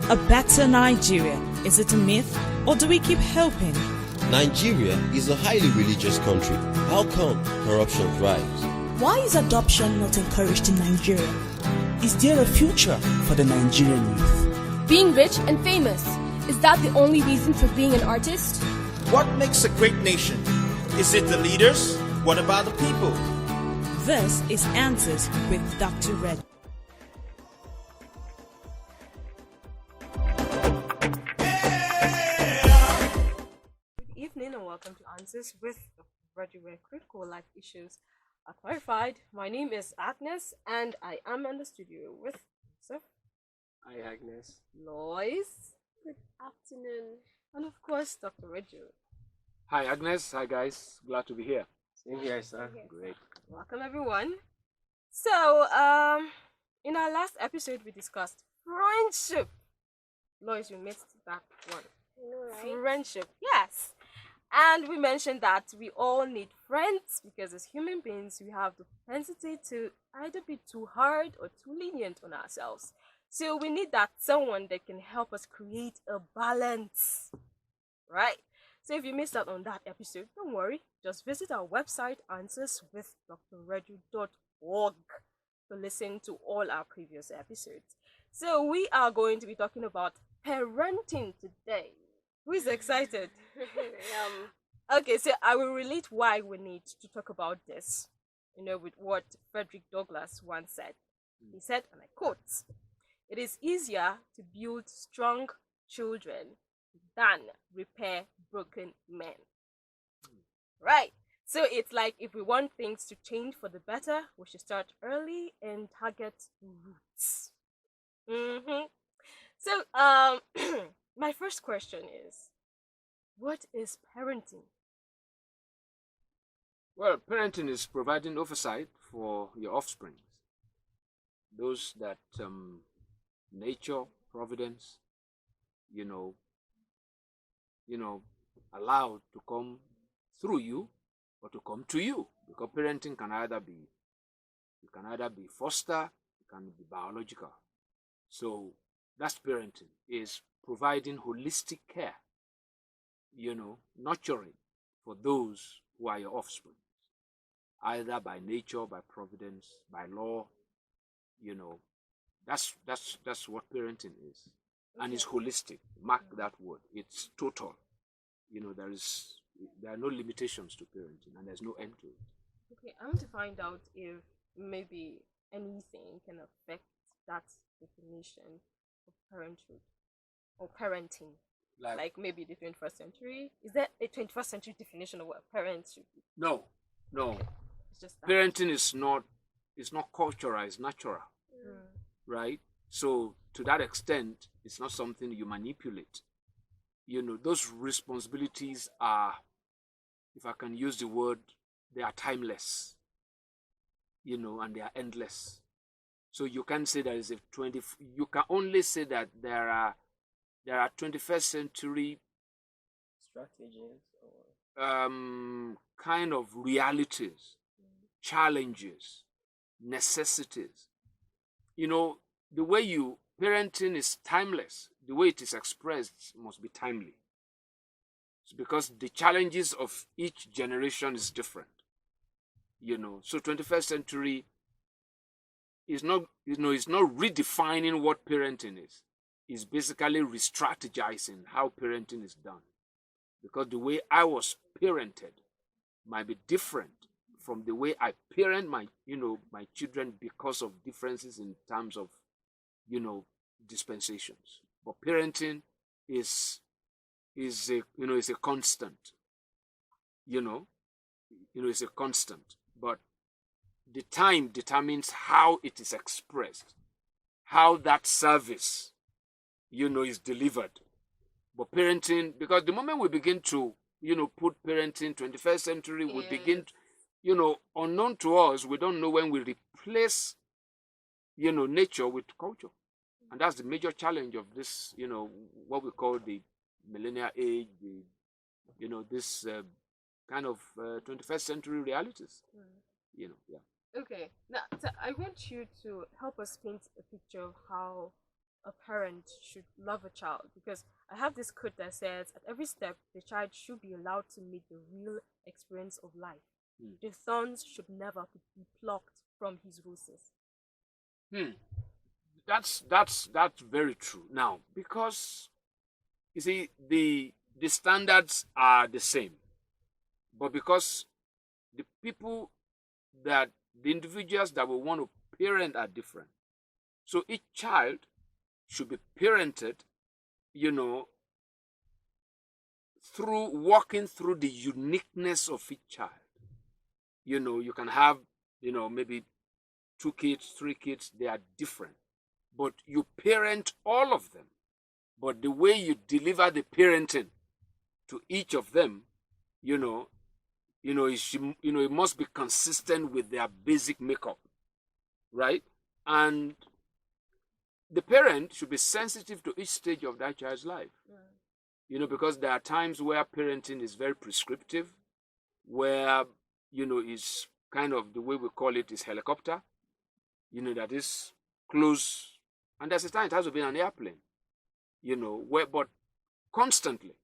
A better Nigeria, is it a myth or do we keep hoping? Nigeria is a highly religious country. How come corruption thrives? Why is adoption not encouraged in Nigeria? Is there a future for the Nigerian youth? Being rich and famous, is that the only reason for being an artist? What makes a great nation? Is it the leaders? What about the people? This is Answers with Dr. Red. Good evening and welcome to Answers with Dr. Red, where critical life issues are clarified. My name is Agnes and I am in the studio with Joseph. Hi, Agnes. Lois. Good afternoon. And of course, Dr. Reggio. Hi, Agnes. Hi, guys. Glad to be here. Same here, sir. Great. Welcome, everyone. So, in our last episode, we discussed friendship. Lois, you missed that one. Right? Friendship, yes. And we mentioned that we all need friends because as human beings, we have the propensity to either be too hard or too lenient on ourselves. So we need that someone that can help us create a balance, right? So if you missed out on that episode, don't worry. Just visit our website, answerswithdrredu.org, to listen to all our previous episodes. So we are going to be talking about parenting today. Who is excited? Okay, so I will relate why we need to talk about this, with what Frederick Douglass once said. He said, and I quote, "It is easier to build strong children than repair broken men." Right. So it's like if we want things to change for the better, we should start early and target roots. So, my first question is, what is parenting? Well, parenting is providing oversight for your offspring. Those that nature, providence, allowed to come through you or to come to you, because parenting can either be foster, it can be biological. So that's parenting, is providing holistic care, nurturing for those who are your offspring, either by nature, by providence, by law. That's what parenting is. And it's holistic. Mark that word. It's total. There are no limitations to parenting, and there's no end to it. Okay, I want to find out if maybe anything can affect that definition of parenthood or parenting. Like maybe the 21st century. Is there a 21st century definition of what parents should be? No. Okay. It's just that. Parenting is not cultural, it's natural. Right? So to that extent, it's not something you manipulate. Those responsibilities are, if I can use the word, they are timeless. And they are endless. So you can say there is you can only say that there are 21st century Strategies or kind of realities, challenges, necessities. The way parenting is timeless. The way it is expressed must be timely. It's because the challenges of each generation is different. So 21st century is not redefining what parenting is. It's basically re-strategizing how parenting is done. Because the way I was parented might be different from the way I parent my children because of differences in terms of, dispensations. But parenting is a constant. It's a constant. But the time determines how it is expressed, how that service, is delivered. But parenting, because the moment we begin to, put parenting 21st century, we begin, unknown to us, we don't know when we replace, nature with culture. And that's the major challenge of this, what we call the millennial age, this kind of 21st century realities. Yeah. Okay, now so I want you to help us paint a picture of how a parent should love a child, because I have this quote that says, at every step, the child should be allowed to meet the real experience of life. The thorns should never be plucked from his roses. That's very true. Now, because you see, the standards are the same, but because the individuals that will want to parent are different, so each child should be parented, through walking through the uniqueness of each child. You can have, maybe 2 kids, 3 kids, they are different, but you parent all of them. But the way you deliver the parenting to each of them, it must be consistent with their basic makeup, right? And the parent should be sensitive to each stage of that child's life. Because there are times where parenting is very prescriptive, where, is kind of the way we call it is helicopter, that is close. And there's a time it has to be an airplane, but constantly,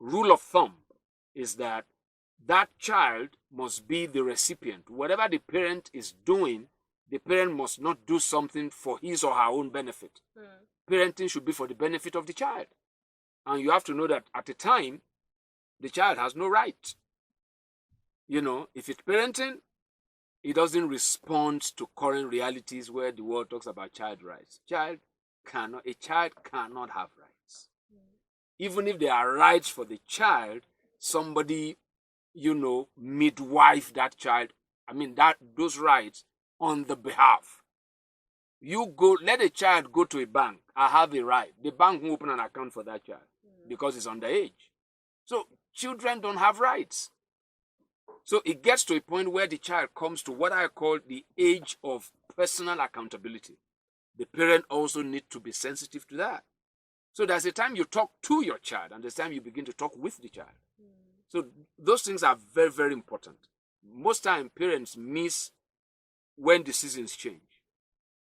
rule of thumb is that child must be the recipient. Whatever the parent is doing, the parent must not do something for his or her own benefit. Parenting should be for the benefit of the child. And you have to know that at the time, the child has no right. If it's parenting, it doesn't respond to current realities where the world talks about child rights. A child cannot have rights. Even if there are rights for the child, somebody, midwife that child. Those rights on the behalf. Let a child go to a bank. I have a right. The bank will open an account for that child because it's underage. So children don't have rights. So it gets to a point where the child comes to what I call the age of personal accountability. The parent also needs to be sensitive to that. So there's a time you talk to your child, and there's a time you begin to talk with the child. So those things are very, very important. Most time parents miss when the seasons change,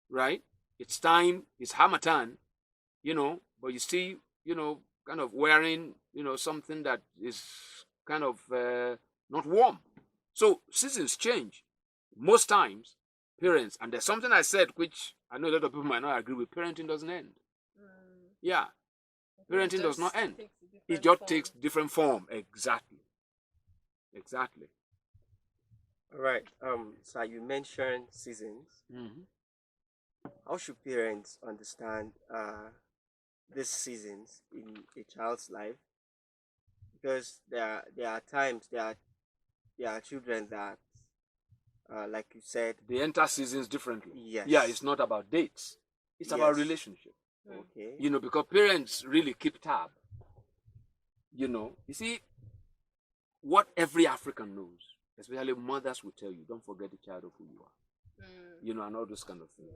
right? It's time, it's Hamatan, but you see, kind of wearing, something that is kind of not warm. So seasons change. Most times, parents, and there's something I said which I know a lot of people might not agree with, parenting doesn't end. Yeah. Parenting does not end. It just takes different form. Exactly. All right. So you mentioned seasons. How should parents understand these seasons in a child's life? Because there are times there are children that, like you said, They enter seasons differently. Yes. Yeah, it's not about dates. It's about relationship. Okay. Because parents really keep tab. You see, what every African knows, especially mothers will tell you, don't forget the child of who you are. And all those kind of things.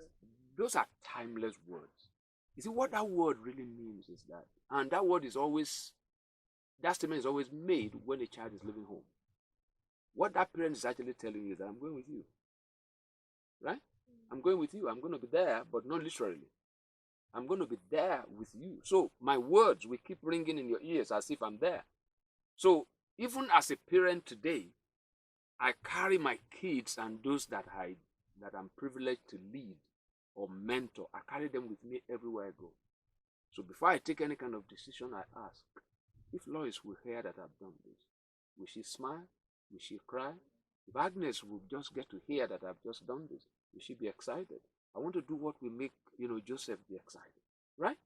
Those are timeless words. You see, what that word really means is that, and that statement is always made when a child is leaving home. What that parent is actually telling you is that I'm going with you. Right? I'm going with you. I'm going to be there, but not literally. I'm going to be there with you. So my words will keep ringing in your ears as if I'm there. So even as a parent today, I carry my kids and those that I'm privileged to lead or mentor. I carry them with me everywhere I go. So before I take any kind of decision, I ask, if Lois will hear that I've done this, will she smile? Will she cry? If Agnes will just get to hear that I've just done this, will she be excited? I want to do what will make, Joseph be excited, right?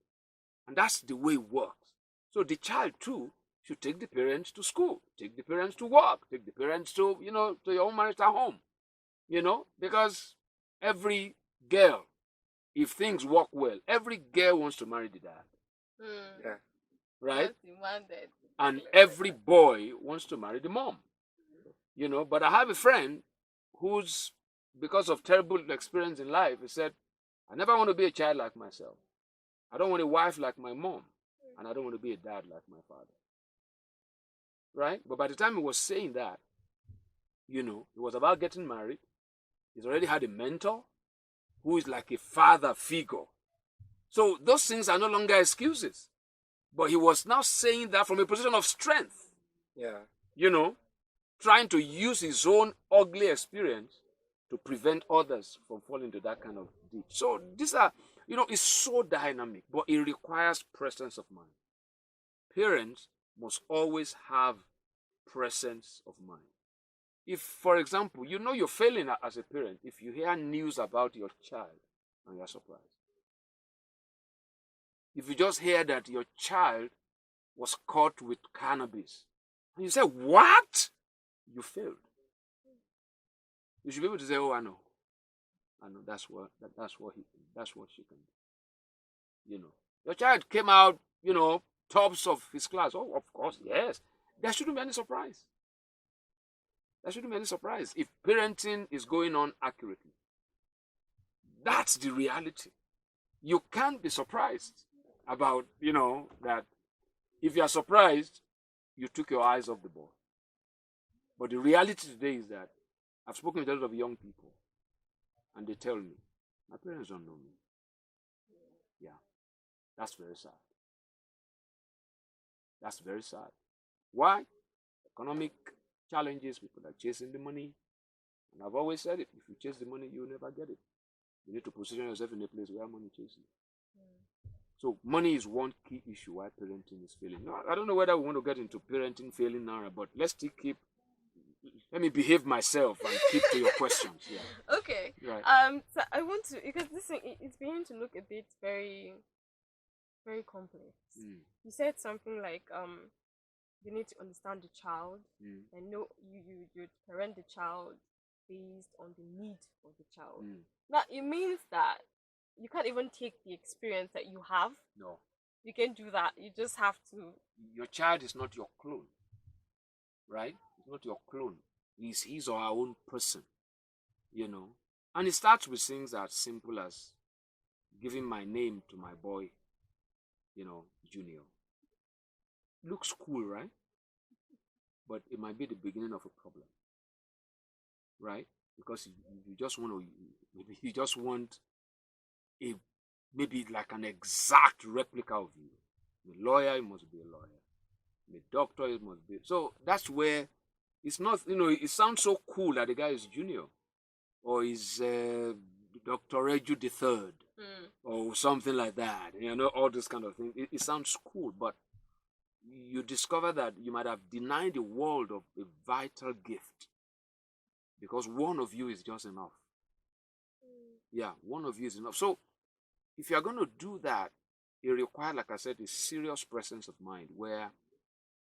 And that's the way it works. So the child too should take the parents to school, take the parents to work, take the parents to, to your own marital home, because every girl, if things work well, every girl wants to marry the dad. Yeah. Right? And every boy wants to marry the mom. But I have a friend who's, because of terrible experience in life, he said, I never want to be a child like myself. I don't want a wife like my mom. And I don't want to be a dad like my father. Right? But by the time he was saying that, it was about getting married. He's already had a mentor who is like a father figure, So those things are no longer excuses. But he was now saying that from a position of strength. Yeah. You know, trying to use his own ugly experience to prevent others from falling into that kind of ditch. So these are, it's so dynamic, but it requires presence of mind. Parents must always have presence of mind. If, for example, you're failing as a parent if you hear news about your child and you're surprised. If you just hear that your child was caught with cannabis and you say, what? You failed. You should be able to say, oh, I know, that's what she can do. Your child came out, tops of his class. Oh, of course, yes. There shouldn't be any surprise. There shouldn't be any surprise if parenting is going on accurately. That's the reality. You can't be surprised about, that if you are surprised, you took your eyes off the ball. But the reality today is that I've spoken with a lot of young people, and they tell me, my parents don't know me. Yeah, that's very sad. That's very sad. Why? Economic challenges, people are chasing the money. And I've always said it, if you chase the money, you'll never get it. You need to position yourself in a place where money chases you. So money is one key issue why parenting is failing. Now, I don't know whether we want to get into parenting failing now, but let me behave myself and keep to your questions. Yeah. Okay. Right. So I want to, because this thing it's beginning to look a bit very, very complex. You said something like you need to understand the child and know you parent the child based on the need of the child. Now it means that you can't even take the experience that you have. No. You can do that. You just have to. Your child is not your clone, right? It's not your clone. He's his or her own person, And it starts with things as simple as giving my name to my boy, Junior. Looks cool, right? But it might be the beginning of a problem, right? Because you just want maybe like an exact replica of you. The lawyer, it must be a lawyer. The doctor, it must be. So that's where it's not, it sounds so cool that the guy is Junior or is Dr. Reju the Third or something like that. All this kind of thing. It sounds cool, but you discover that you might have denied the world of a vital gift because one of you is just enough. Yeah, one of you is enough. So if you're going to do that, it requires, like I said, a serious presence of mind where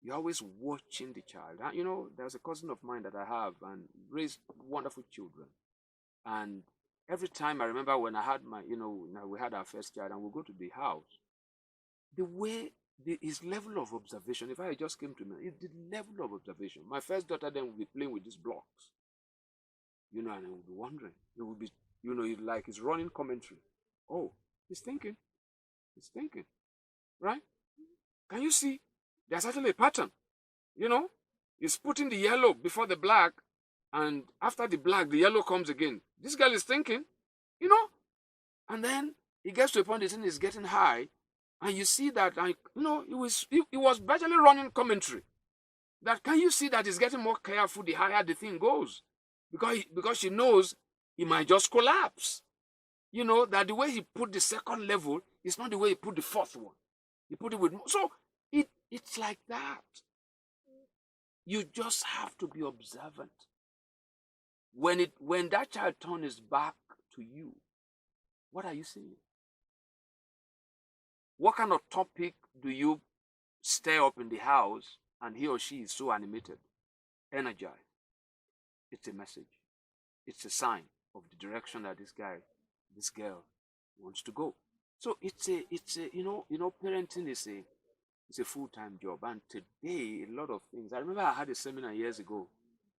you're always watching the child. There's a cousin of mine that I have and raised wonderful children. And every time I remember when I had we had our first child and we go to the house, the way his level of observation, if I just came to me, the level of observation. My first daughter then would be playing with these blocks, and I would be wondering. It would be, like it's running commentary. Oh, he's thinking, right? Can you see? There's actually a pattern, He's putting the yellow before the black, and after the black, the yellow comes again. This girl is thinking, and then he gets to a point the thing is getting high, and you see that, it was virtually running commentary. That can you see that he's getting more careful the higher the thing goes, because she knows he might just collapse. That the way he put the second level is not the way he put the fourth one. He put it with so it's like that. You just have to be observant. When that child turns his back to you, what are you seeing? What kind of topic do you stir up in the house and he or she is so animated, energized? It's a message. It's a sign of the direction that this girl wants to go. So it's a parenting is a full-time job. And today, a lot of things. I remember I had a seminar years ago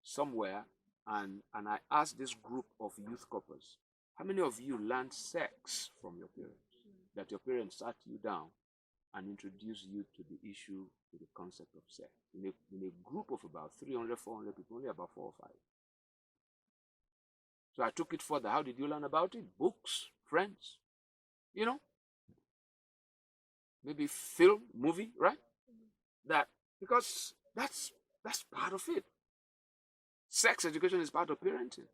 somewhere, and I asked this group of youth couples, how many of you learned sex from your parents? That your parents sat you down and introduced you to the issue, to the concept of sex. In a group of about 300, 400 people, only about 4 or 5. So I took it further. How did you learn about it? Books, friends, maybe film, movie, right? That because that's part of it. Sex education is part of parenting.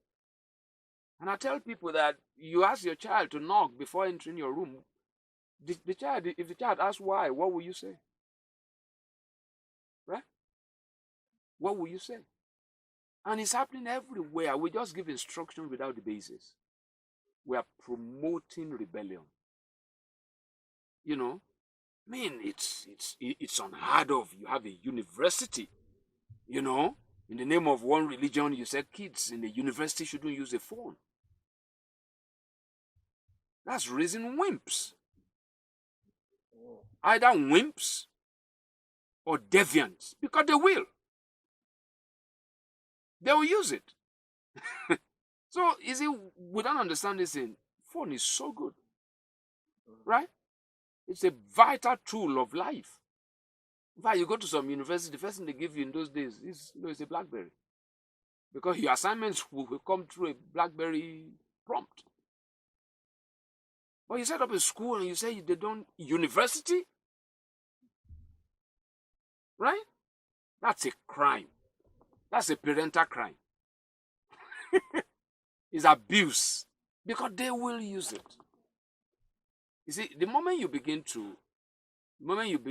And I tell people that you ask your child to knock before entering your room. If the child asks why, what will you say? Right? What will you say? And it's happening everywhere. We just give instruction without the basis. We are promoting rebellion. You know, I mean, it's unheard of. You have a university, you know, in the name of one religion, you said kids in the university shouldn't use a phone. That's raising wimps. Either wimps or deviants, because they will. They will use it. So, you see, we don't understand this thing. Phone is so good, right? It's a vital tool of life. In fact, you go to some university, the first thing they give you in those days is, is a BlackBerry. Because your assignments will come through a BlackBerry prompt. But you set up a school and you say they don't, university? Right? That's a crime. That's a parental crime. It's abuse. Because they will use it. You see, the moment you begin,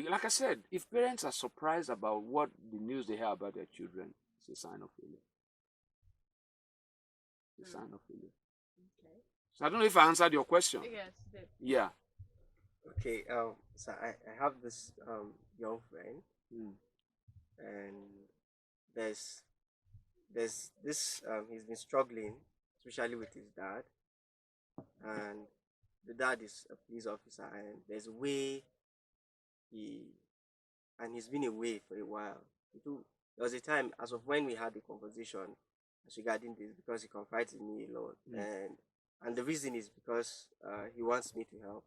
like I said, if parents are surprised about what the news they hear about their children, it's a sign of failure. It's a sign of failure. Okay. So I don't know if I answered your question. Yes, you did. Yeah. Okay, so I have this young friend, and there's this he's been struggling, especially with his dad, and the dad is a police officer, and there's a way he's been away for a while. There was a time, as of when we had the conversation regarding this, because he confides in me a lot, and the reason is because he wants me to help,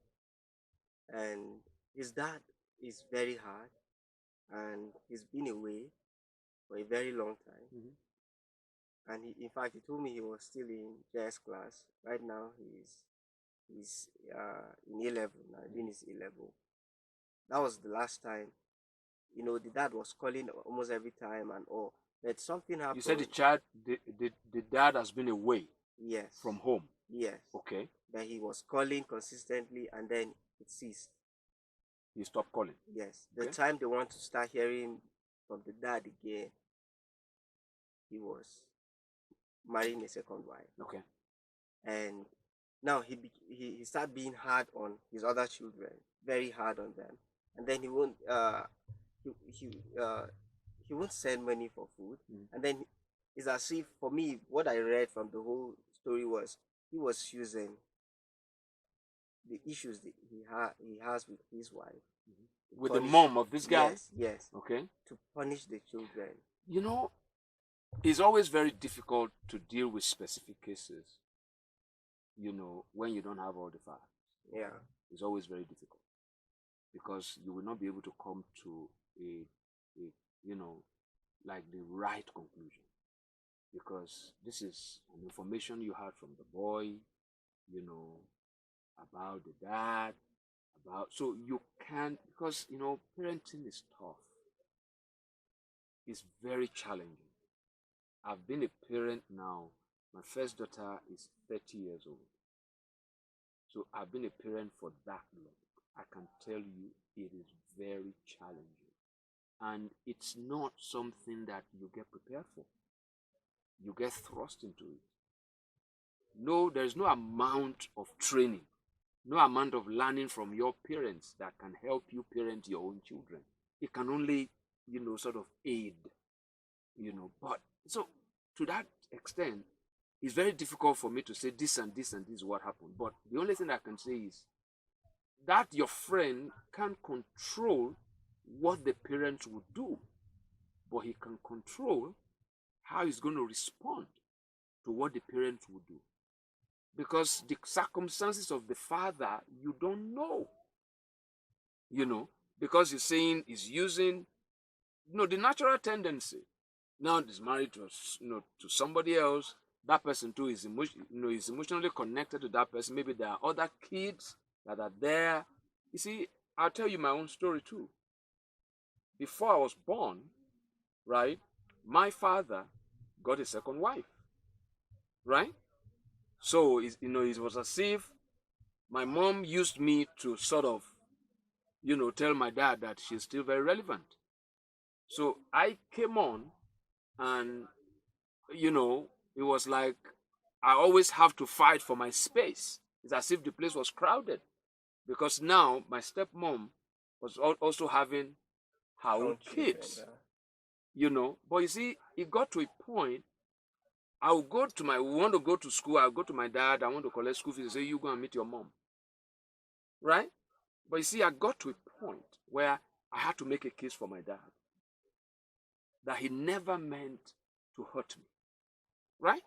and his dad is very hard, and he's been away for a very long time. And in fact, he told me he was still in JS class. Right now, he's in A level now, doing his A level. That was the last time. The dad was calling almost every time and all. But something happened. You said the dad has been away. Yes. From home. Yes. Okay. But he was calling consistently, and then it ceased. He stopped calling. Yes. The time they want to start hearing from the dad again, he was marrying a second wife. Okay. And now he started being hard on his other children, very hard on them, and then he won't send money for food. And then it's as if, for me, what I read from the whole story was he was using the issues that he has with his wife, with the mom of this guy. Yes. Okay. To punish the children. It's always very difficult to deal with specific cases, when you don't have all the facts. Yeah. It's always very difficult because you will not be able to come to a like the right conclusion, because this is an information you had from the boy, about the dad, so you can't, because, parenting is tough. It's very challenging. I've been a parent now. My first daughter is 30 years old. So I've been a parent for that long. I can tell you it is very challenging. And it's not something that you get prepared for. You get thrust into it. No, there's no amount of training, no amount of learning from your parents that can help you parent your own children. It can only, sort of aid, but so to that extent, it's very difficult for me to say this and this and this is what happened. But the only thing I can say is that your friend can't control what the parents would do, but he can control how he's going to respond to what the parents would do. Because the circumstances of the father, you don't know. Because you're saying he's using, the natural tendency. Now he's married to, to somebody else. That person too is is emotionally connected to that person. Maybe there are other kids that are there. You see, I'll tell you my own story too. Before I was born, right, my father got a second wife, right? So, it was as if my mom used me to sort of, tell my dad that she's still very relevant. So I came on, and, it was like I always have to fight for my space. It's as if the place was crowded, because now my stepmom was also having her own kids, But you see, it got to a point, we want to go to school, I'll go to my dad, I want to collect school fees, say, you go and meet your mom, right? But you see, I got to a point where I had to make a case for my dad that he never meant to hurt me, right?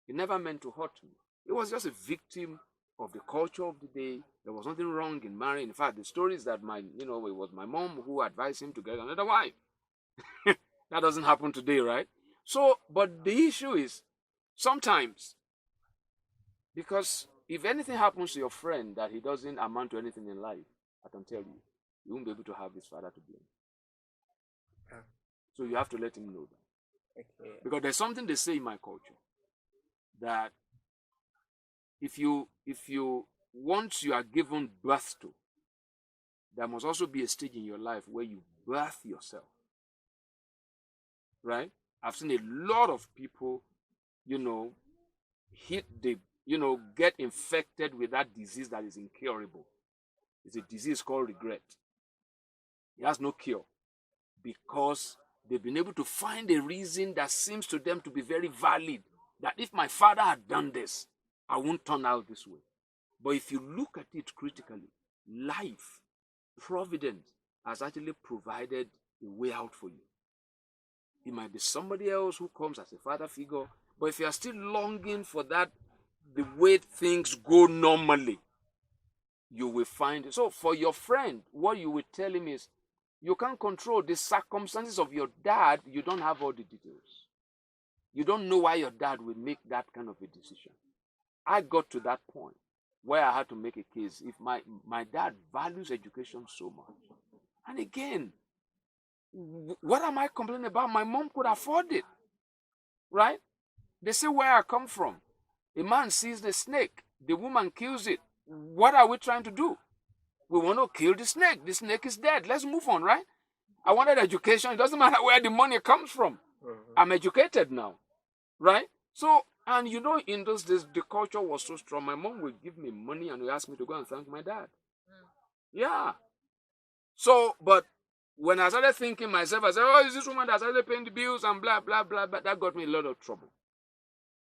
He never meant to hurt me. He was just a victim of the culture of the day. There was nothing wrong in marrying. In fact, the story is that it was my mom who advised him to get another wife. That doesn't happen today, right? So, but the issue is, sometimes, because if anything happens to your friend that he doesn't amount to anything in life, I can tell you, you won't be able to have his father to blame. So you have to let him know that. Okay. Because there's something they say in my culture, that once you are given birth to, there must also be a stage in your life where you birth yourself. Right? I've seen a lot of people, get infected with that disease that is incurable. It's a disease called regret. It has no cure, because they've been able to find a reason that seems to them to be very valid, that if my father had done this, I won't turn out this way. But if you look at it critically, life, providence has actually provided a way out for you. It might be somebody else who comes as a father figure, but if you are still longing for that, the way things go normally, you will find it. So for your friend, what you will tell him is, you can't control the circumstances of your dad. You don't have all the details. You don't know why your dad will make that kind of a decision. I got to that point where I had to make a case. If my dad values education so much, and again, what am I complaining about? My mom could afford it, right? They say where I come from. A man sees the snake, the woman kills it. What are we trying to do? We want to kill the snake. The snake is dead. Let's move on, right? I wanted education. It doesn't matter where the money comes from. I'm educated now, right? So, and in those days, the culture was so strong. My mom would give me money and would ask me to go and thank my dad. Yeah. So, but when I started thinking myself, I said, oh, is this woman that started paying the bills and blah, blah, blah, blah. That got me a lot of trouble,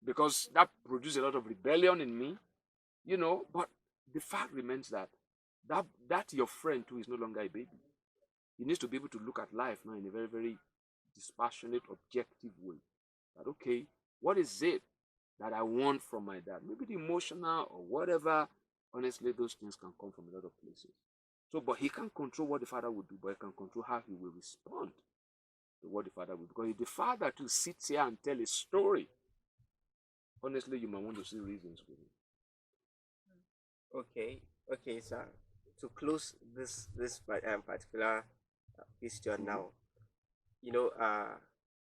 because that produced a lot of rebellion in me, but the fact remains that your friend too is no longer a baby. He needs to be able to look at life now in a very, very dispassionate, objective way. That, okay, what is it that I want from my dad? Maybe the emotional or whatever. Honestly, those things can come from a lot of places. So, but he can't control what the father would do, but he can control how he will respond to what the father would do. Because if the father too sits here and tell a story, honestly, you might want to see reasons with him. Okay, sir. To close this particular question now,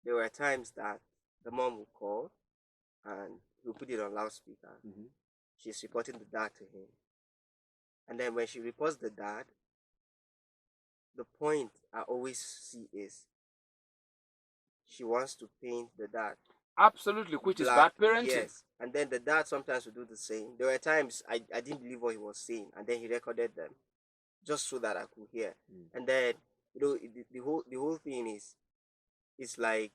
there were times that the mom would call and we'll put it on loudspeaker. She's reporting the dad to him, and then when she reports the dad, the point I always see is she wants to paint the dad. Absolutely, which is bad parenting. Yes, and then the dad sometimes would do the same. There were times I didn't believe what he was saying, and then he recorded them just so that I could hear. And then the whole thing is, it's like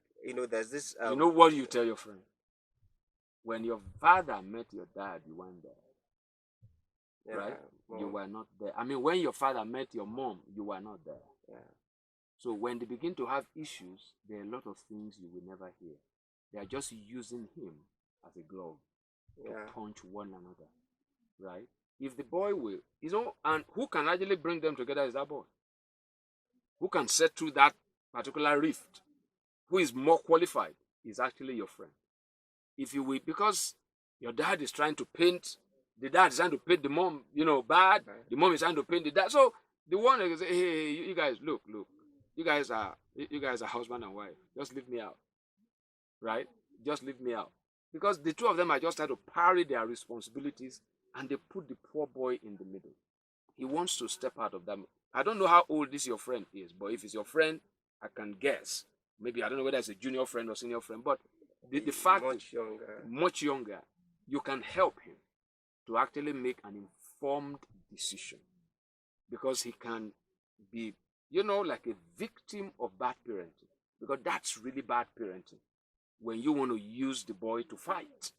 there's this. You know what you tell your friend? When your father met your dad, you weren't there, right? You were not there. I mean, when your father met your mom, you were not there. Yeah. So when they begin to have issues, there are a lot of things you will never hear. They are just using him as a glove to punch one another, right? If the boy will, and who can actually bring them together is that boy. Who can set through that particular rift? Who is more qualified is actually your friend. If you will, because your dad is trying to paint, the dad is trying to paint the mom, bad. The mom is trying to paint the dad. So The one that say, hey, you guys, look, you guys are husband and wife. Just leave me out, right? Just leave me out, because the two of them are just trying to parry their responsibilities, and they put the poor boy in the middle. He wants to step out of them. I don't know how old this your friend is, but if it's your friend, I can guess. Maybe I don't know whether it's a junior friend or senior friend, but the fact much younger, you can help him to actually make an informed decision, because he can be, like a victim of bad parenting, because that's really bad parenting when you want to use the boy to fight,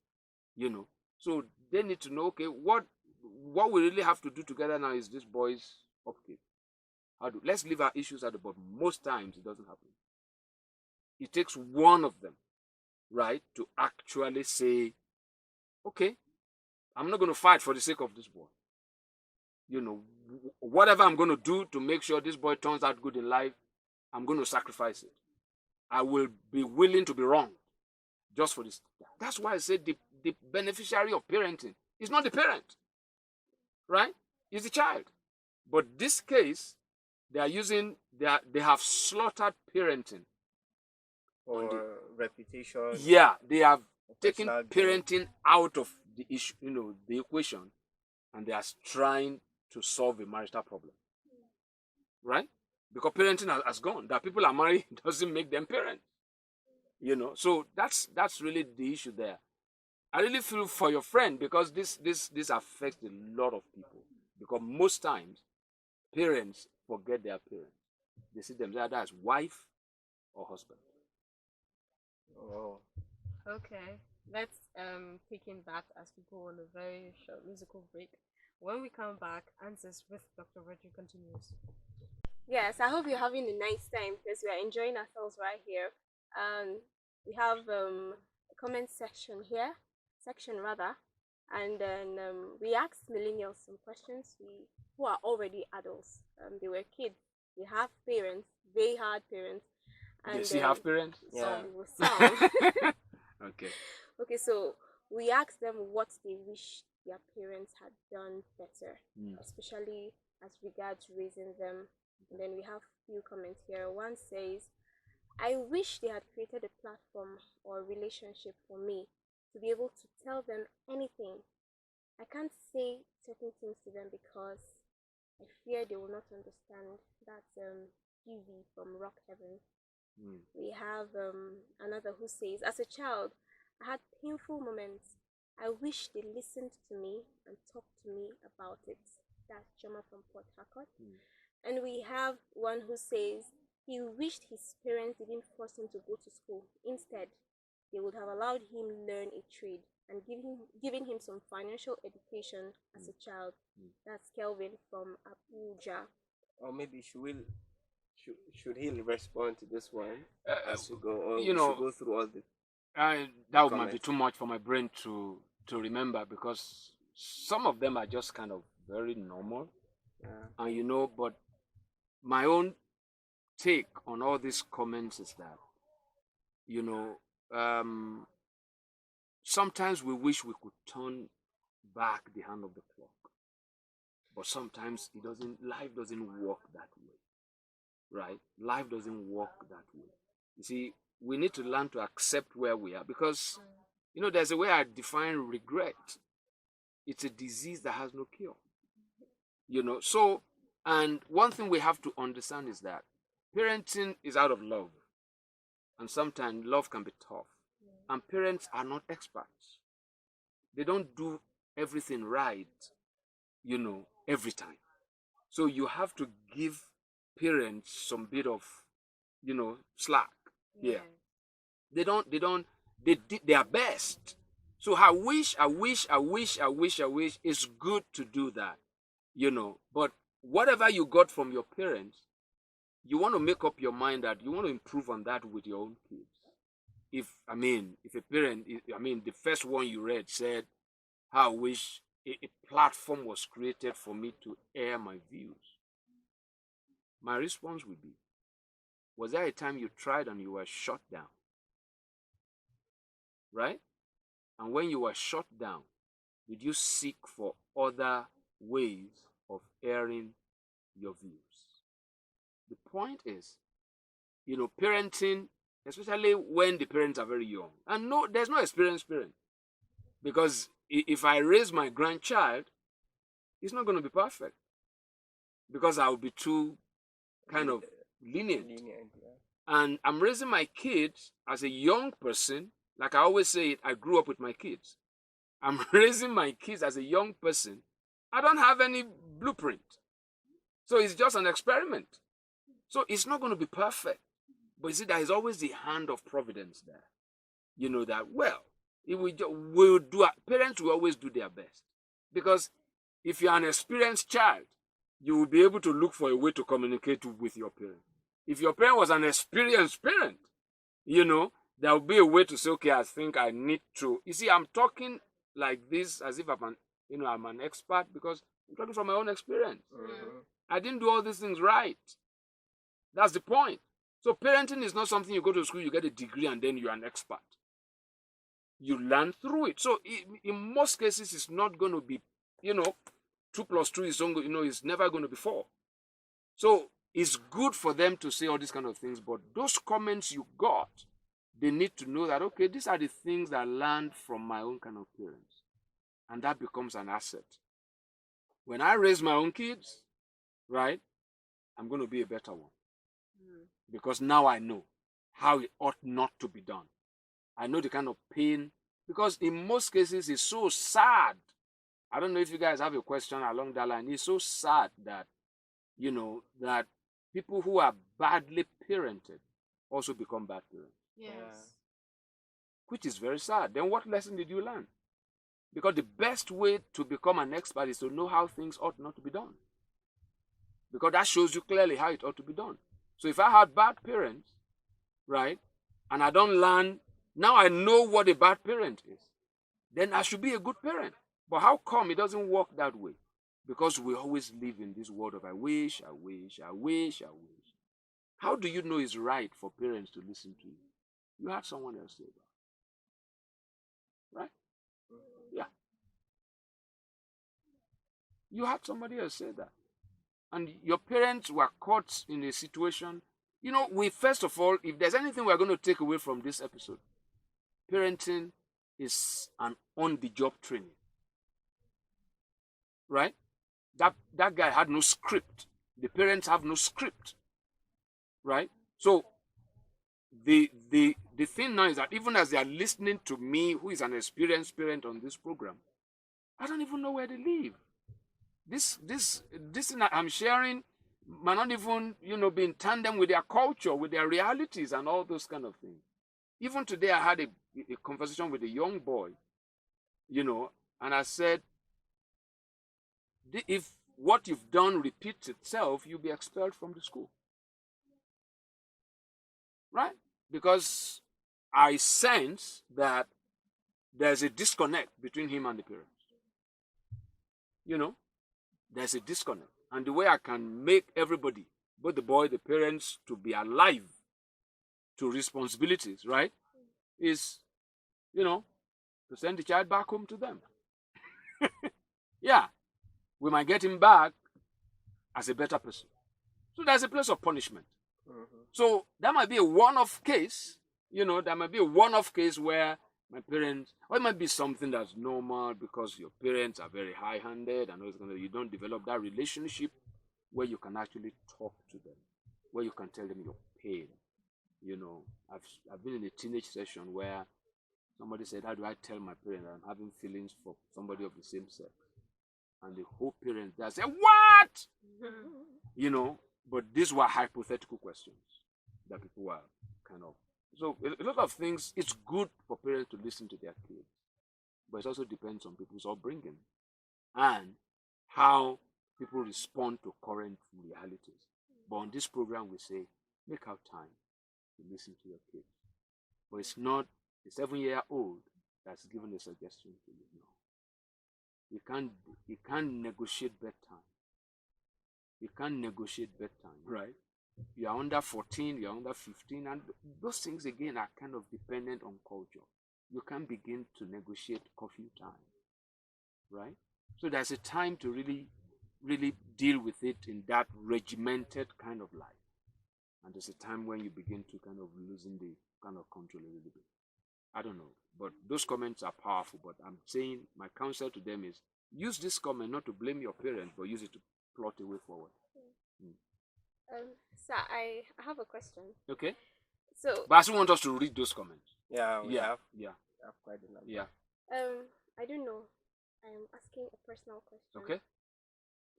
So they need to know, okay, what we really have to do together now is this boy's upkeep. Let's leave our issues out, but most times it doesn't happen. It takes one of them, right, to actually say, okay, I'm not going to fight for the sake of this boy. Whatever I'm going to do to make sure this boy turns out good in life, I'm going to sacrifice it. I will be willing to be wrong just for this. That's why I said the beneficiary of parenting is not the parent, right? It's the child. But this case, they have slaughtered parenting. Or reputation. Yeah, they have taken parenting out of the issue, the equation, and they are trying to solve a marital problem, right? Because parenting has gone. That people are married doesn't make them parents, So that's really the issue there. I really feel for your friend, because this affects a lot of people, because most times parents forget their parents. They see them either as wife or husband. Oh. Okay, let's taking that as we go on a very short musical break. When we come back, answers with Dr. Frederick continues. Yes, I hope you're having a nice time, because we are enjoying ourselves right here. We have a comment section here, and then we asked millennials some questions. Who are already adults. They were kids. They have parents. They had parents. They still have parents? Some. Okay. Okay, so we asked them what they wish their parents had done better, especially as regards raising them. And then we have a few comments here. One says, I wish they had created a platform or relationship for me to be able to tell them anything. I can't say certain things to them because I fear they will not understand. That's Evie from Rock Heaven. We have another who says, as a child, I had painful moments. I wish they listened to me and talked to me about it. That's Joma from Port Harcourt. And we have one who says he wished his parents didn't force him to go to school. Instead, they would have allowed him learn a trade and giving him some financial education as a child. That's Kelvin from Abuja. Or maybe should he respond to this one as we go? Or should go through all the that might be too much for my brain to remember, because some of them are just kind of very normal. And but my own take on all these comments is that sometimes we wish we could turn back the hand of the clock, but sometimes life doesn't work that way, right? Life doesn't work that way. You see, we need to learn to accept where we are, because there's a way I define regret. It's a disease that has no cure. So, and one thing we have to understand is that parenting is out of love, and sometimes love can be tough, and parents are not experts. They don't do everything right, every time. So you have to give parents some bit of slack. They did their best. So I wish it's good to do that, but whatever you got from your parents, you want to make up your mind that you want to improve on that with your own kids. If a parent, the first one you read said, I wish a platform was created for me to air my views. My response would be, was there a time you tried and you were shut down? Right? And when you were shut down, did you seek for other ways of airing your views. The point is, parenting, especially when the parents are very young. And no, there's no experienced parent. Because if I raise my grandchild, it's not going to be perfect. Because I'll be too kind of lenient. And I'm raising my kids as a young person. Like I always say, I grew up with my kids. I'm raising my kids as a young person. I don't have any blueprint. So it's just an experiment. So it's not going to be perfect. But you see, there is always the hand of providence there. Parents will always do their best. Because if you're an experienced child, you will be able to look for a way to communicate with your parent. If your parent was an experienced parent, there will be a way to say, okay, I think I need to. You see, I'm talking like this as if I'm an expert because I'm talking from my own experience. Mm-hmm. I didn't do all these things right. That's the point. So parenting is not something you go to school, you get a degree, and then you're an expert. You learn through it. So in most cases, it's not going to be, 2 + 2 is never going to be 4. So it's good for them to say all these kind of things, but those comments you got, they need to know that, okay, these are the things that I learned from my own kind of parents. And that becomes an asset. When I raise my own kids, right, I'm going to be a better one. Because now I know how it ought not to be done. I know the kind of pain, because in most cases it's so sad. I don't know if you guys have a question along that line. It's so sad that, that people who are badly parented also become bad parents. Yes. Which is very sad. Then what lesson did you learn? Because the best way to become an expert is to know how things ought not to be done. Because that shows you clearly how it ought to be done. So if I had bad parents, right, and I don't learn, now I know what a bad parent is, then I should be a good parent. But how come it doesn't work that way? Because we always live in this world of I wish, I wish, I wish, I wish. How do you know it's right for parents to listen to you? You had someone else say that. Right? Yeah. You had somebody else say that. And your parents were caught in a situation. First of all, if there's anything we're going to take away from this episode, parenting is an on-the-job training. Right? That guy had no script. The parents have no script. Right? So, the thing now is that even as they are listening to me, who is an experienced parent on this program, I don't even know where they live. This thing that I'm sharing might not even, be in tandem with their culture, with their realities and all those kind of things. Even today I had a conversation with a young boy, and I said, if what you've done repeats itself, you'll be expelled from the school. Right? Because I sense that there's a disconnect between him and the parents. There's a disconnect. And the way I can make everybody, both the boy, the parents, to be alive to responsibilities, right, is, to send the child back home to them. Yeah. We might get him back as a better person. So there's a place of punishment. Mm-hmm. So that might be a one-off case, there might be a one-off case where my parents, or it might be something that's normal because your parents are very high-handed and you don't develop that relationship where you can actually talk to them, where you can tell them your pain. I've been in a teenage session where somebody said, how do I tell my parents I'm having feelings for somebody of the same sex? And the whole parents there said, what? But these were hypothetical questions that people were kind of. So a lot of things, it's good for parents to listen to their kids, but it also depends on people's upbringing and how people respond to current realities. But on this program, we say, make out time to listen to your kids. But it's not a 7-year-old that's given a suggestion to you. No. You can't negotiate bedtime. You can't negotiate bedtime, right? You are under 14, you are under 15, and those things again are kind of dependent on culture. You can't begin to negotiate curfew time, right? So there's a time to really really deal with it in that regimented kind of life. And there's a time when you begin to kind of losing the kind of control a little bit. I don't know, but those comments are powerful. But I'm saying my counsel to them is use this comment not to blame your parents, but use it to plot a way forward. So I have a question. Okay. So But I still want us to read those comments. Yeah, we have Yeah. quite a number. Yeah. I don't know. I'm asking a personal question. Okay.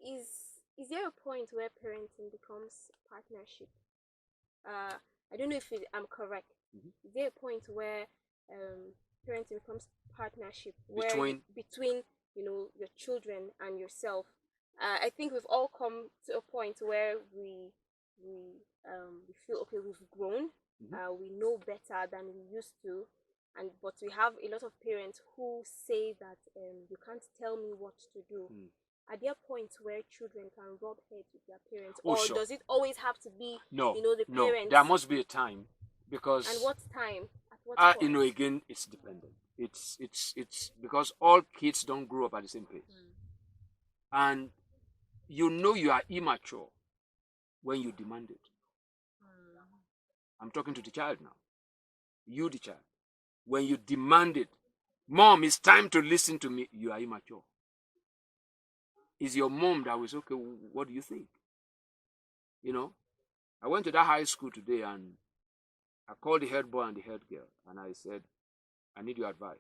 Is there a point where parenting becomes partnership? I don't know if I'm correct. Is there a point where parenting becomes partnership between your children and yourself? I think we've all come to a point where we feel okay, we've grown, we know better than we used to, but we have a lot of parents who say that you can't tell me what to do. Are there points where children can rub heads with their parents, or sure. does it always have to be No, the parents? there must be a time, because And what time? At what point? again, it's dependent. It's because all kids don't grow up at the same pace, and you are immature when you demand it. I'm talking to the child now. You, the child, when you demand it, Mom, it's time to listen to me. You are immature. It's your mom that was okay. What do you think? I went to that high school today and I called the head boy and the head girl and I said, I need your advice.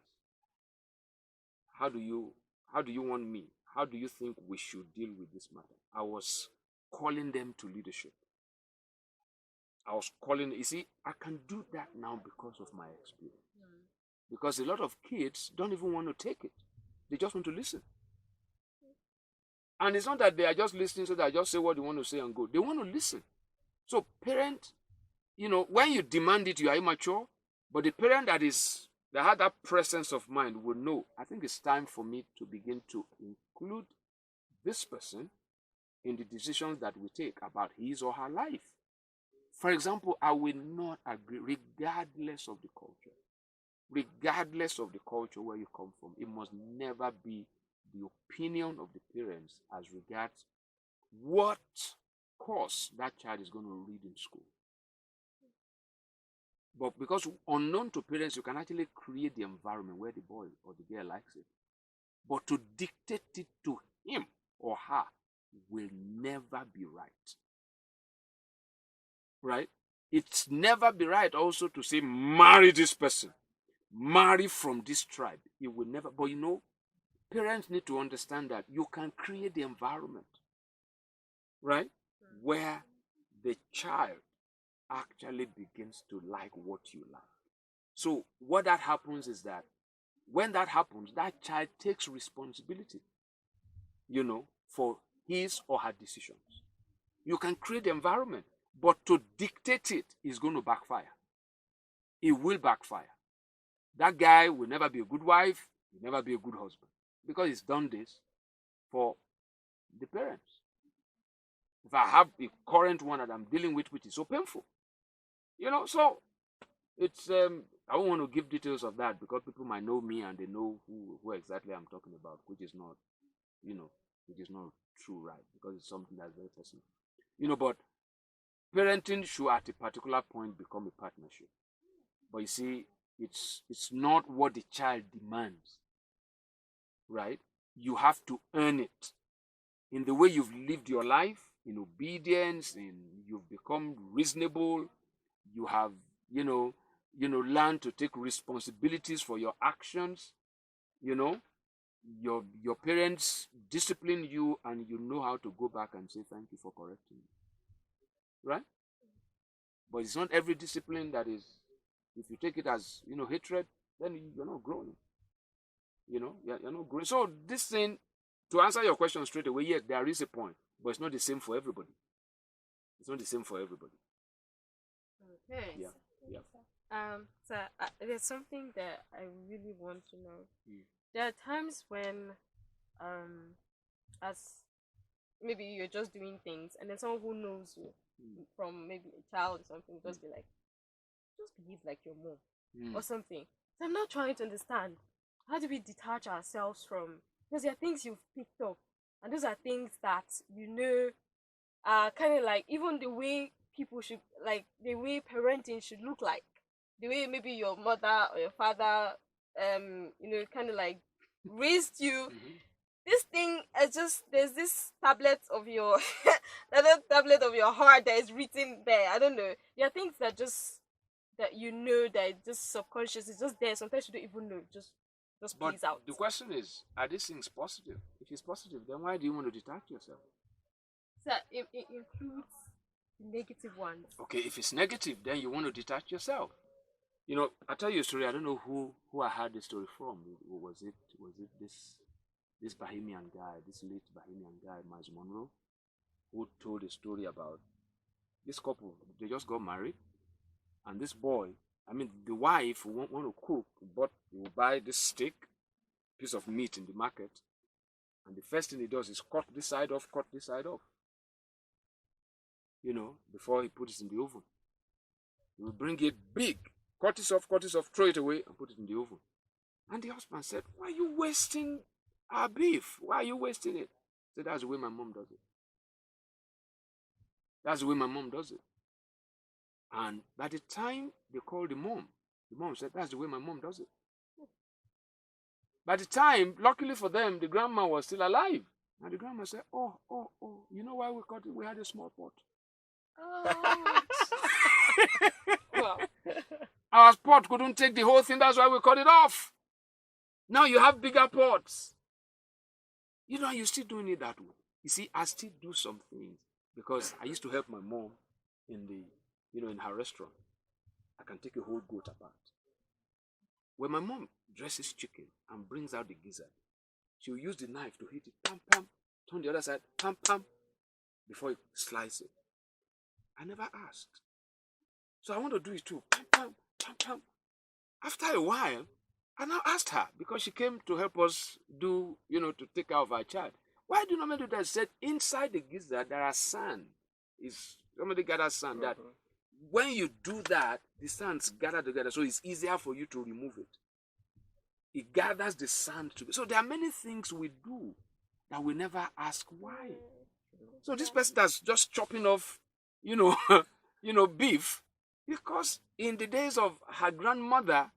How do you want me? How do you think we should deal with this matter? I was calling them to leadership. You see, I can do that now because of my experience. Because a lot of kids don't even want to take it. They just want to listen. And it's not that they are just listening so that I just say what they want to say and go. They want to listen. So parent, when you demand it, you are immature. But the parent that had that presence of mind will know, I think it's time for me to begin to include this person in the decisions that we take about his or her life. For example, I will not agree, regardless of the culture. Regardless of the culture where you come from, it must never be the opinion of the parents as regards what course that child is going to read in school. But because unknown to parents, you can actually create the environment where the boy or the girl likes it. But to dictate it to him or her will never be right. Right? It's never be right also to say, marry this person. Marry from this tribe. It will never. But parents need to understand that you can create the environment, right, where the child actually begins to like what you like. So what that happens is that when that happens, that child takes responsibility, for his or her decisions. You can create the environment, but to dictate it is going to backfire. It will backfire. That guy will never be a good wife, will never be a good husband, because he's done this for the parents. If I have a current one that I'm dealing with, which is so painful, so it's I don't want to give details of that because people might know me and they know who exactly I'm talking about, which is not, which is not true, right? Because it's something that's very personal, But parenting should at a particular point become a partnership. But you see, it's not what the child demands, right? You have to earn it in the way you've lived your life, in obedience, you've become reasonable, you have, learned to take responsibilities for your actions, your parents discipline you and you know how to go back and say thank you for correcting me, right? But it's not every discipline that is, if you take it as, hatred, then you're not growing. You're not growing. So this thing, to answer your question straight away, yes, there is a point, but it's not the same for everybody. It's not the same for everybody. Okay. Yeah. So there's something that I really want to know. There are times when, as maybe you're just doing things, and then someone who knows you from maybe a child or something just be like, just behave like your mom or something. So I'm not trying to understand, how do we detach ourselves from, because there are things you've picked up And those are things that, are kind of like even the way people should, like the way parenting should look like, the way maybe your mother or your father, kind of like raised you. This thing is just, there's this tablet of your another tablet of your heart that is written there. I don't know. There are things that just, that that it's just subconscious. It's just there. Sometimes you don't even know. Just But plays out. the question is, are these things positive? If it's positive, then why do you want to detach yourself? So it includes the negative ones. Okay, if it's negative, then you want to detach yourself. I'll tell you a story. I don't know who I heard this story from. Was it this Bahamian guy, this late Bahamian guy, Miles Monroe, who told a story about this couple. They just got married, and this boy, the wife want to cook, but he will buy this steak, piece of meat in the market, and the first thing he does is cut this side off, before he puts it in the oven. He will bring it big, cut it off, throw it away, and put it in the oven. And the husband said, "Why are you wasting our beef? Why are you wasting it?" He said, "That's the way my mom does it. That's the way my mom does it." And by the time they called the mom said, "That's the way my mom does it." By the time, luckily for them, the grandma was still alive. And the grandma said, "Oh, you know why we cut it? We had a small pot." Oh. Well, Our pot couldn't take the whole thing, that's why we cut it off. Now you have bigger pots. You're still doing it that way. You see, I still do some things because I used to help my mom in in her restaurant. I can take a whole goat apart. When my mom dresses chicken and brings out the gizzard, she'll use the knife to hit it, pam, pam, turn the other side, pam, pam, before you slice it. I never asked. So I want to do it too, pam, pam, pam, pam. After a while, I now asked her, because she came to help us to take care of our child. "Why do you not do that?" She said, "Inside the gizzard, there are sand. Somebody gathers sand that when you do that, the sands gather together, so it's easier for you to remove it. It gathers the sand together. So there are many things we do that we never ask why. So this person that's just chopping off, beef, because in the days of her grandmother,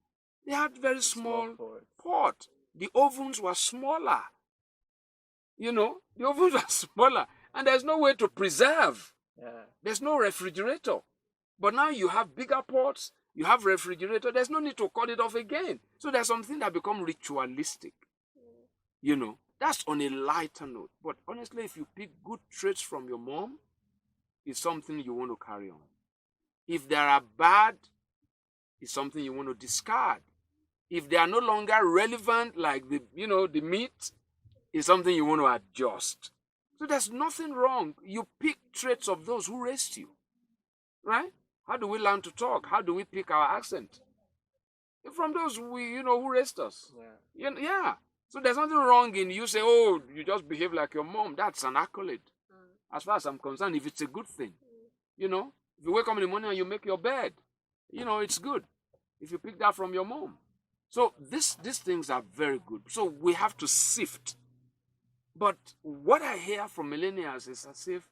they had very small pot. The ovens were smaller. The ovens were smaller, and there's no way to preserve. Yeah. There's no refrigerator. But now you have bigger pots, you have refrigerator, there's no need to cut it off again. So there's something that become ritualistic. That's on a lighter note. But honestly, if you pick good traits from your mom, it's something you want to carry on. If they are bad, it's something you want to discard. If they are no longer relevant, like the meat, it's something you want to adjust. So there's nothing wrong. You pick traits of those who raised you. Right? How do we learn to talk? How do we pick our accent? From those who raised us. Yeah. So there's nothing wrong in you say, "Oh, you just behave like your mom." That's an accolade. As far as I'm concerned, if it's a good thing. If you wake up in the morning and you make your bed, it's good. If you pick that from your mom. So these things are very good. So we have to sift. But what I hear from millennials is as if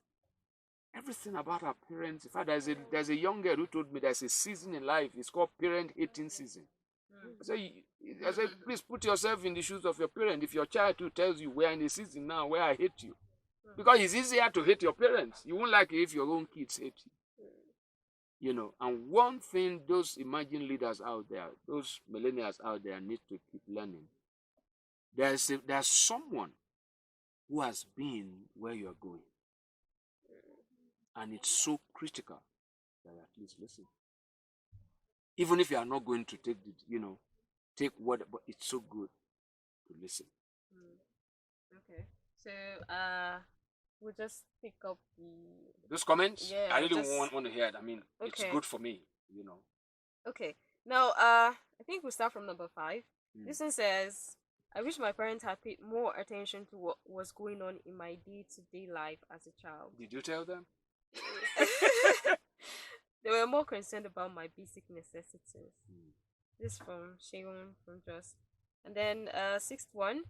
everything about our parents. In fact, there's a young girl who told me there's a season in life. It's called parent hating season. I say, please put yourself in the shoes of your parent. If your child too tells you, "We're in a season now where I hate you," because it's easier to hate your parents. You won't like it if your own kids hate you. And one thing those emerging leaders out there, those millennials out there, need to keep learning. There's someone who has been where you're going. And it's so critical that at least listen. Even if you are not going to take what, but it's so good to listen. Okay. So we'll just pick up Those comments, Yeah, I really just- want to hear it. It's Okay. good for me, Okay. Now, I think we'll start from number 5. This one says, "I wish my parents had paid more attention to what was going on in my day-to-day life as a child. Did you tell them? They were more concerned about my basic necessities." This from Sheon from Just. And then 6th one,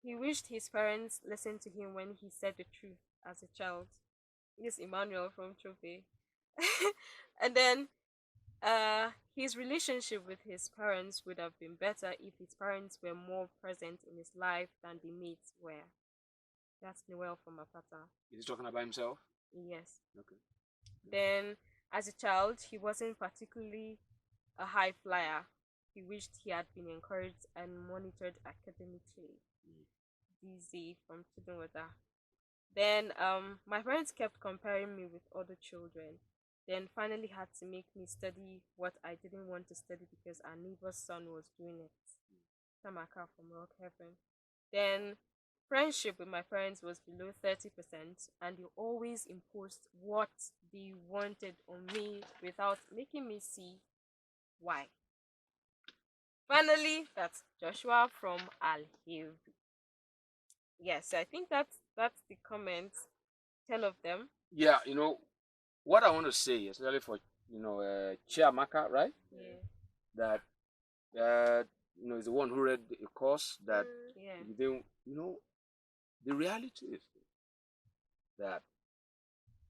he wished his parents listened to him when he said the truth as a child. This Emmanuel from Trophy. And then his relationship with his parents would have been better if his parents were more present in his life than the mates were. That's Noel from Apata. Is he talking about himself? Yes. Okay. Then, as a child, he wasn't particularly a high flyer. He wished he had been encouraged and monitored academically. DZ from Tudunwada. Then, my parents kept comparing me with other children. Then finally had to make me study what I didn't want to study because our neighbor's son was doing it. Tamaka from Rock Heaven. Then friendship with my parents was below 30%, and they always imposed what they wanted on me without making me see why. Finally, that's Joshua from Al-Hiv. Yes, I think that's the comments. 10 of them. Yeah, what I want to say, especially for Chiamaka, right? Yeah. That is the one who read a course that Yeah. you didn't. The reality is that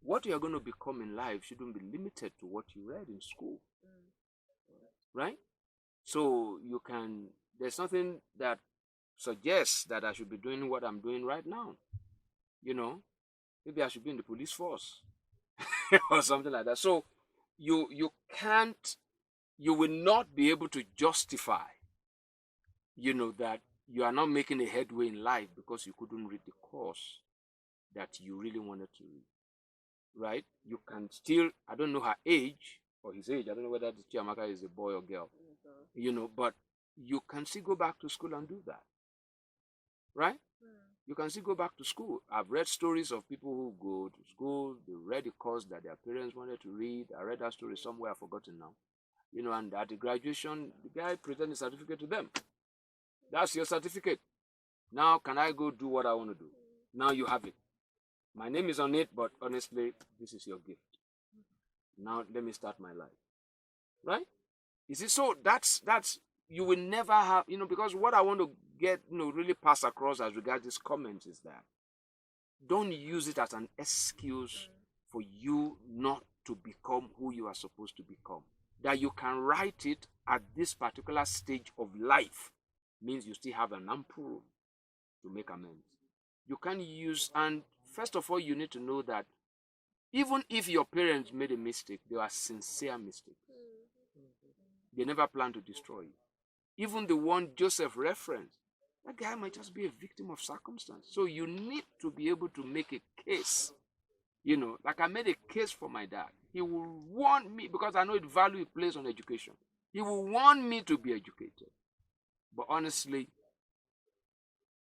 what you are going to become in life shouldn't be limited to what you read in school, right? So there's nothing that suggests that I should be doing what I'm doing right now. Maybe I should be in the police force or something like that. So you will not be able to justify, that you are not making a headway in life because you couldn't read the course that you really wanted to read, right? You can still, I don't know her age or his age. I don't know whether the Chiamaka is a boy or girl, but you can still go back to school and do that, right? You can still go back to school. I've read stories of people who go to school, they read the course that their parents wanted to read. I read that story somewhere, I've forgotten now. And at the graduation, the guy presented a certificate to them. That's your certificate. Now, can I go do what I want to do? Now you have it. My name is on it, but honestly, this is your gift. Now, let me start my life. Right? You see, so that's you will never have, because what I want to get, really pass across as regards this comment is that don't use it as an excuse for you not to become who you are supposed to become. That you can write it at this particular stage of life means you still have an ample room to make amends. You can use, and first of all, you need to know that even if your parents made a mistake, they are sincere mistakes. They never plan to destroy you. Even the one Joseph referenced, that guy might just be a victim of circumstance. So you need to be able to make a case. Like I made a case for my dad. He will want me, because I know the value he places on education. He will want me to be educated. But honestly,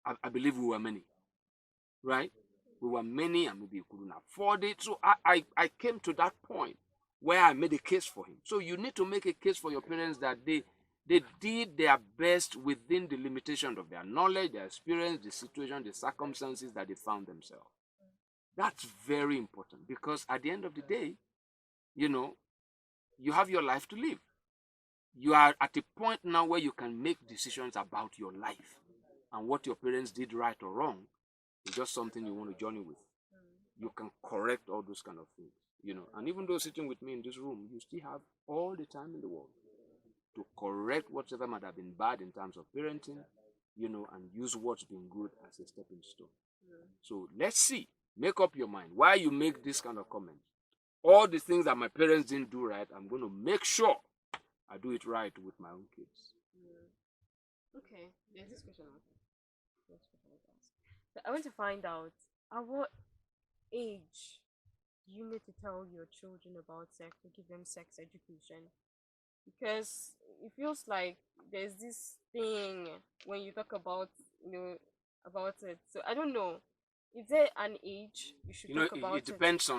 I believe we were many. Right? We were many and maybe you couldn't afford it. So I came to that point where I made a case for him. So you need to make a case for your parents that they did their best within the limitation of their knowledge, their experience, the situation, the circumstances that they found themselves. That's very important because at the end of the day, you have your life to live. You are at a point now where you can make decisions about your life. And what your parents did right or wrong is just something you want to journey with. You can correct all those kind of things, And even though sitting with me in this room, you still have all the time in the world to correct whatever might have been bad in terms of parenting, and use what's been good as a stepping stone. So let's see. Make up your mind. Why you make this kind of comment? All the things that my parents didn't do right, I'm going to make sure I do it right with my own kids. Okay, there's this question. So I want to find out at what age do you need to tell your children about sex or give them sex education? Because it feels like there's this thing when you talk about about it. So I don't know. Is there an age you should talk about it depends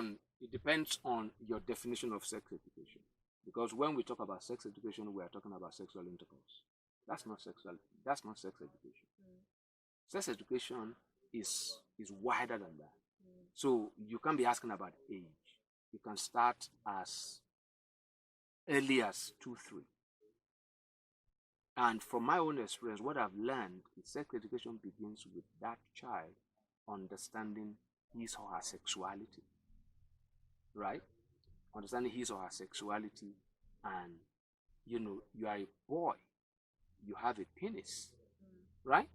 on your definition of sex education. Because when we talk about sex education, we are talking about sexual intercourse. That's not sex education. Sex education is wider than that. So you can't be asking about age. You can start as early as 2-3. And from my own experience, what I've learned is sex education begins with that child understanding his or her sexuality, right? Understanding his or her sexuality, and you are a boy, you have a penis, right?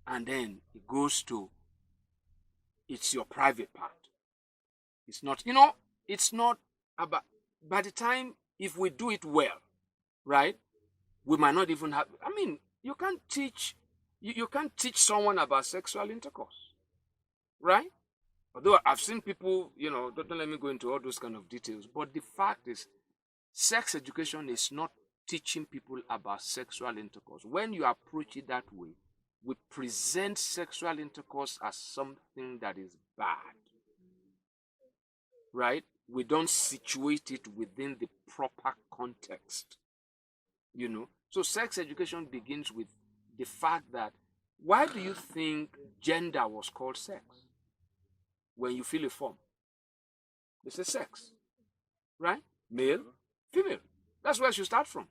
And then it goes to, it's your private part. It's not, it's not about, by the time, if we do it well, right, we might not even have, you can't teach, you can't teach someone about sexual intercourse, right? Although I've seen people, don't let me go into all those kind of details, but the fact is, sex education is not teaching people about sexual intercourse. When you approach it that way, we present sexual intercourse as something that is bad, right? We don't situate it within the proper context, So sex education begins with the fact that, why do you think gender was called sex? When you fill a form, they say sex, right? Male, female. That's where you start from.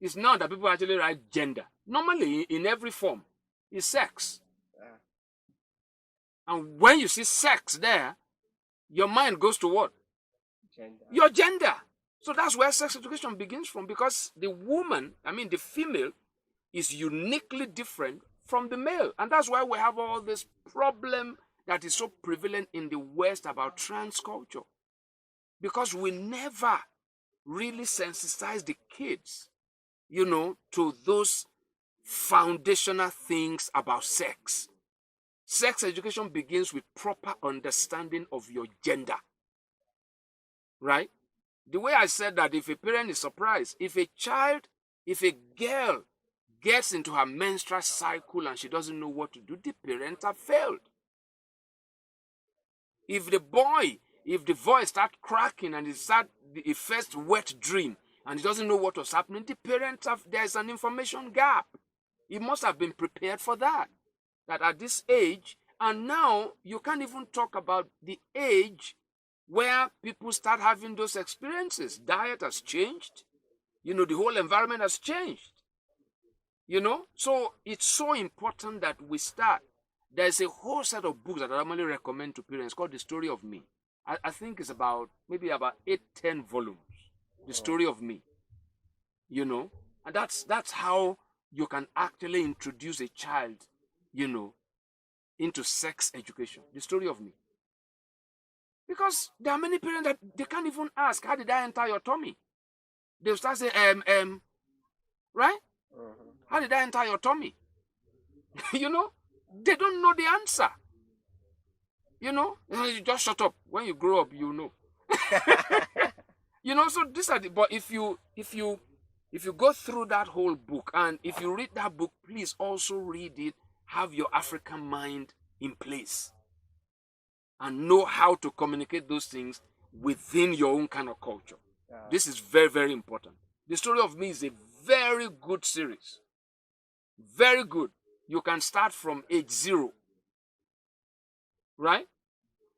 It's not that people actually write gender. Normally, in every form, it's sex. And when you see sex there, your mind goes to what? Gender. Your gender. So that's where sex education begins from, because the woman, the female, is uniquely different from the male. And that's why we have all this problem that is so prevalent in the West about trans culture. Because we never really sensitize the kids, to those foundational things about sex. Sex education begins with proper understanding of your gender, right? The way I said that, if a parent is surprised, if a girl gets into her menstrual cycle and she doesn't know what to do, the parents have failed. If the voice starts cracking and it's the first wet dream and he doesn't know what was happening, the parents there's an information gap. He must have been prepared for that at this age, and now you can't even talk about the age where people start having those experiences. Diet has changed. The whole environment has changed. So it's so important that we start. There's a whole set of books that I normally recommend to parents called The Story of Me. I think it's maybe about 8-10 volumes. The Story of Me. And that's how you can actually introduce a child, into sex education. The Story of Me. Because there are many parents that they can't even ask, how did I enter your tummy? They'll start saying, right? How did I enter your tummy? They don't know the answer. You just shut up. When you grow up, you know. So these are but if you go through that whole book, and if you read that book, please also read it, have your African mind in place, and know how to communicate those things within your own kind of culture. This is very, very important. The Story of Me is a very good series. Very good. You can start from age 0. Right?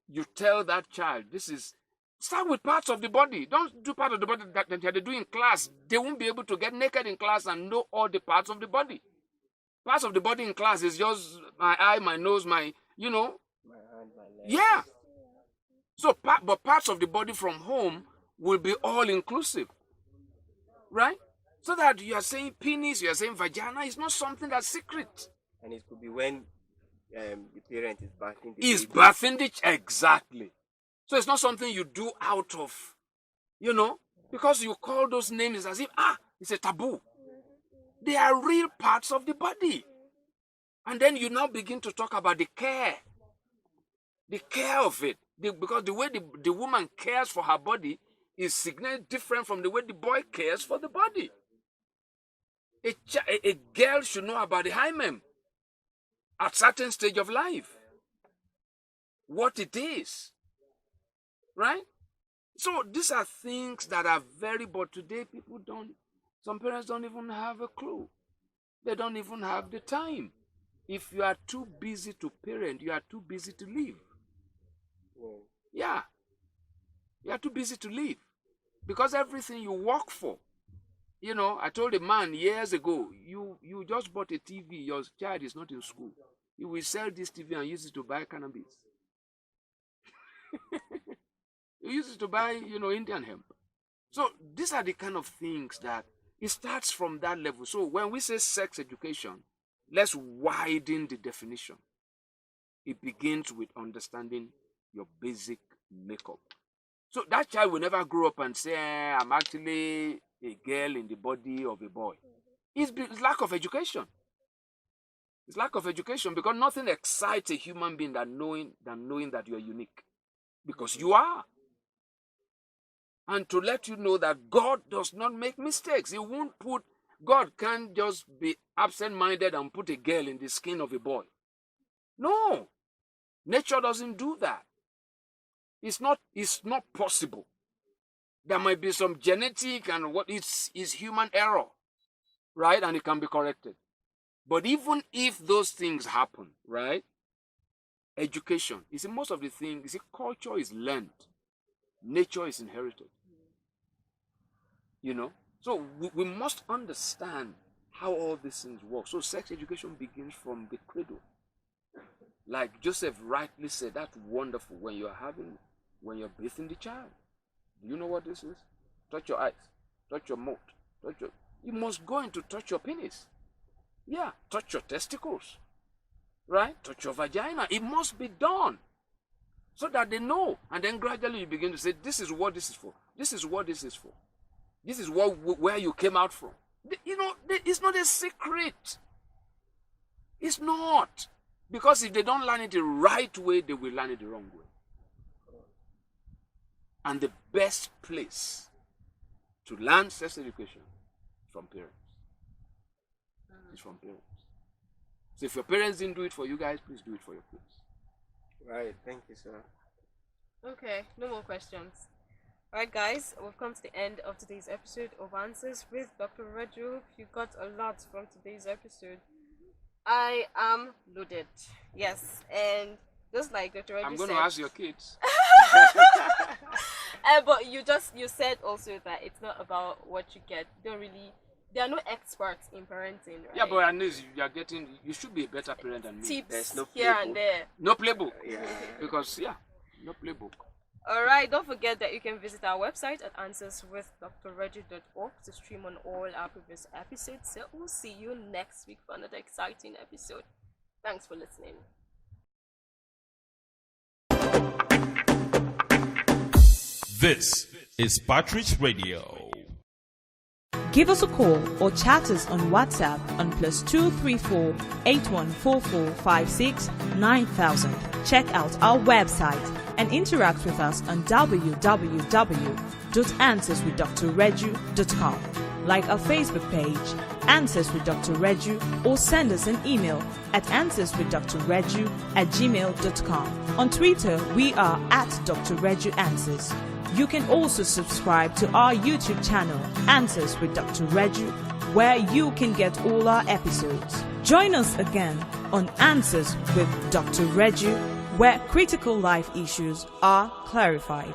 You tell that child, start with parts of the body. Don't do part of the body that they do in class. They won't be able to get naked in class and know all the parts of the body. Parts of the body in class is just my eye, my nose, my hand, my leg. Yeah. So, but parts of the body from home will be all inclusive. Right? So that you are saying penis, you are saying vagina, it's not something that's secret. And it could be when the parent is birthing the Is baby. birthing the exactly. So it's not something you do out of, because you call those names as if, it's a taboo. They are real parts of the body. And then you now begin to talk about the care of it. Because the way the woman cares for her body is significantly different from the way the boy cares for the body. A girl should know about the hymen at certain stage of life. What it is. Right? So these are things that are but today some parents don't even have a clue. They don't even have the time. If you are too busy to parent, you are too busy to live. Yeah. You are too busy to live. Because everything you work for, You know, I told a man years ago, you just bought a TV, your child is not in school. You will sell this TV and use it to buy cannabis. You use it to buy, Indian hemp. So these are the kind of things that it starts from that level. So when we say sex education, let's widen the definition. It begins with understanding your basic makeup. So that child will never grow up and say, I'm actually a girl in the body of a boy. It's lack of education. It's lack of education, because nothing excites a human being than knowing that you're unique. Because you are. And to let you know that God does not make mistakes. God can't just be absent-minded and put a girl in the skin of a boy. No. Nature doesn't do that. It's not possible. There might be some genetic and what is human error, right? And it can be corrected. But even if those things happen, right? Education, you see, most of the things, you see, culture is learned. Nature is inherited. So we must understand how all these things work. So sex education begins from the cradle. Like Joseph rightly said, that's wonderful when you're bathing the child. Do you know what this is? Touch your eyes, touch your mouth, you must go in to touch your penis. Yeah, touch your testicles, right? Touch your vagina. It must be done so that they know. And then gradually you begin to say, this is what this is for. This is what this is for. This is where you came out from. It's not a secret. It's not. Because if they don't learn it the right way, they will learn it the wrong way. And the best place to learn sex education is from parents. It's from parents. So if your parents didn't do it for you guys, please do it for your kids. Right, thank you, sir. Okay, no more questions. Alright guys, we've come to the end of today's episode of Answers with Dr. Reju. You got a lot from today's episode. I am loaded. Yes, and just like Dr. Reju said, I'm going to ask your kids. But you said also that it's not about what you get. There are no experts in parenting, right? Yeah, but at least you should be a better parent than me. Tips There's no here playbook. and there. No playbook. Yeah. Because, no playbook. Alright, don't forget that you can visit our website at answerswithdrreju.org to stream on all our previous episodes. So we'll see you next week for another exciting episode. Thanks for listening. This is Partridge Radio. Give us a call or chat us on WhatsApp on +234 8144 56 9000. Check out our website and interact with us on www.answerswithdrreju.com. Like our Facebook page, Answers with Dr. Reju, or send us an email at answerswithdrreju@gmail.com. On Twitter, we are @Dr. Reju Answers. You can also subscribe to our YouTube channel, Answers with Dr. Reju, where you can get all our episodes. Join us again on Answers with Dr. Reju, where critical life issues are clarified.